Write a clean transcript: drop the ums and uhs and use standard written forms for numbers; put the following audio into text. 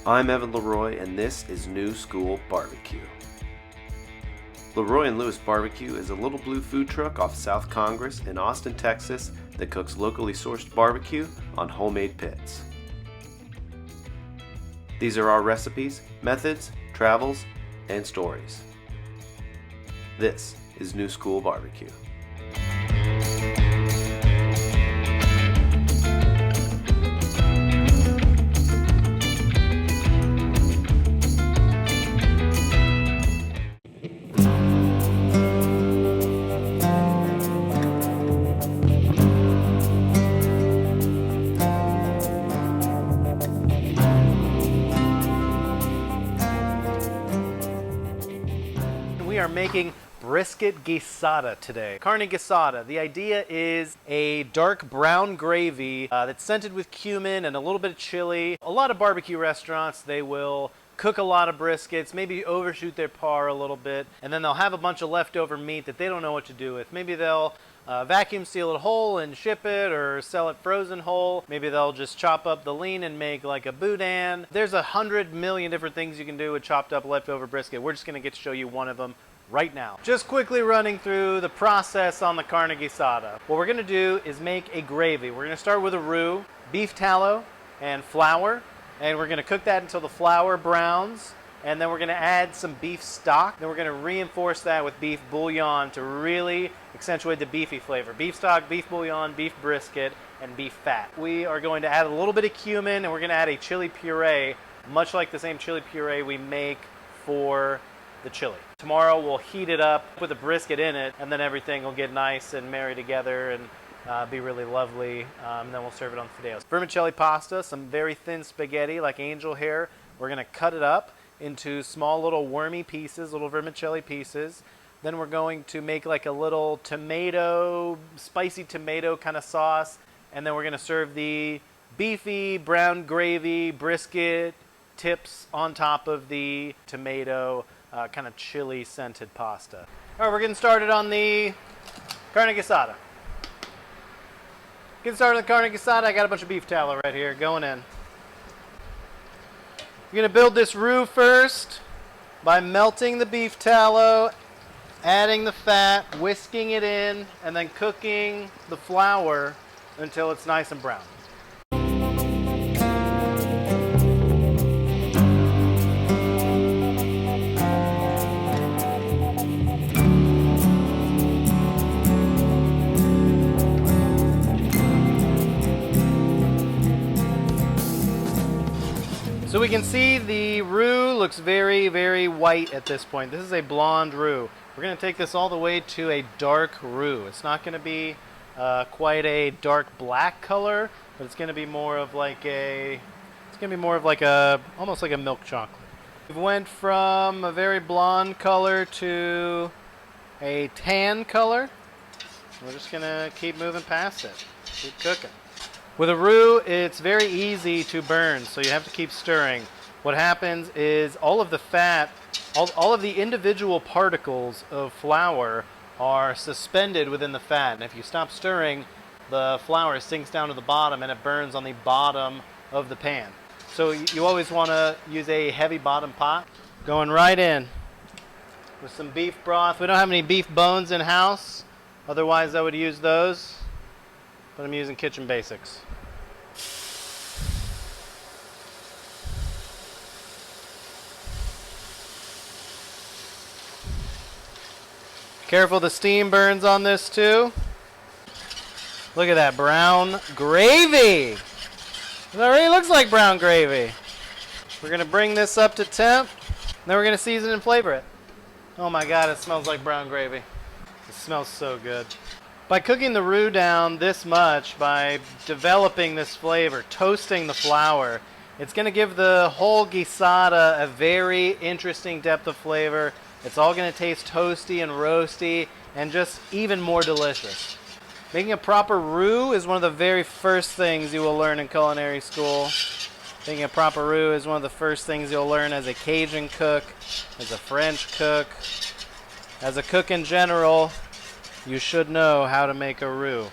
I'm Evan LeRoy, and this is New School Barbecue. LeRoy and Lewis Barbecue is a little blue food truck off South Congress in Austin, Texas that cooks locally sourced barbecue on homemade pits. These are our recipes, methods, travels, and stories. This is New School Barbecue. We are making brisket guisada today. Carne guisada. The idea is a dark brown gravy that's scented with cumin and a little bit of chili. A lot of barbecue restaurants, they will cook a lot of briskets, maybe overshoot their par a little bit, and then they'll have a bunch of leftover meat that they don't know what to do with. Maybe they'll vacuum seal it whole and ship it, or sell it frozen whole. Maybe they'll just chop up the lean and make like a boudin. There's 100 million different things you can do with chopped up leftover brisket. We're just going to get to show you one of them right now. Just quickly running through the process on the carne guisada. What we're going to do is make a gravy. We're going to start with a roux, beef tallow, and flour, and we're going to cook that until the flour browns, and then we're going to add some beef stock. Then we're going to reinforce that with beef bouillon to really accentuate the beefy flavor. Beef stock, beef bouillon, beef brisket, and beef fat. We are going to add a little bit of cumin, and we're going to add a chili puree, much like the same chili puree we make for the chili. Tomorrow we'll heat it up with the brisket in it, and then everything will get nice and marry together and be really lovely. And then we'll serve it on fideos. Vermicelli pasta, some very thin spaghetti like angel hair. We're going to cut it up into small little wormy pieces, little vermicelli pieces. Then we're going to make like a little tomato, spicy tomato kind of sauce. And then we're going to serve the beefy brown gravy brisket tips on top of the tomato kind of chili scented pasta. All right, we're getting started on the carne guisada. Getting started on the carne guisada, I got a bunch of beef tallow right here going in. You're going to build this roux first by melting the beef tallow, adding the fat, whisking it in, and then cooking the flour until it's nice and brown. So we can see the roux looks very, very white at this point. This is a blonde roux. We're going to take this all the way to a dark roux. It's not going to be quite a dark black color, but it's going to be more of like almost like a milk chocolate. We went from a very blonde color to a tan color. We're just going to keep moving past it, keep cooking. With a roux, it's very easy to burn, so you have to keep stirring. What happens is all of the fat, all of the individual particles of flour are suspended within the fat. And if you stop stirring, the flour sinks down to the bottom and it burns on the bottom of the pan. So you always want to use a heavy bottom pot. Going right in with some beef broth. We don't have any beef bones in house, otherwise I would use those. But I'm using kitchen basics. Careful, the steam burns on this too. Look at that brown gravy. It already looks like brown gravy. We're going to bring this up to temp. Then we're going to season and flavor it. Oh my God, it smells like brown gravy. It smells so good. By cooking the roux down this much, by developing this flavor, toasting the flour, it's going to give the whole guisada a very interesting depth of flavor. It's all going to taste toasty and roasty and just even more delicious. Making a proper roux is one of the very first things you will learn in culinary school. Making a proper roux is one of the first things you'll learn as a Cajun cook, as a French cook, as a cook in general. You should know how to make a roux.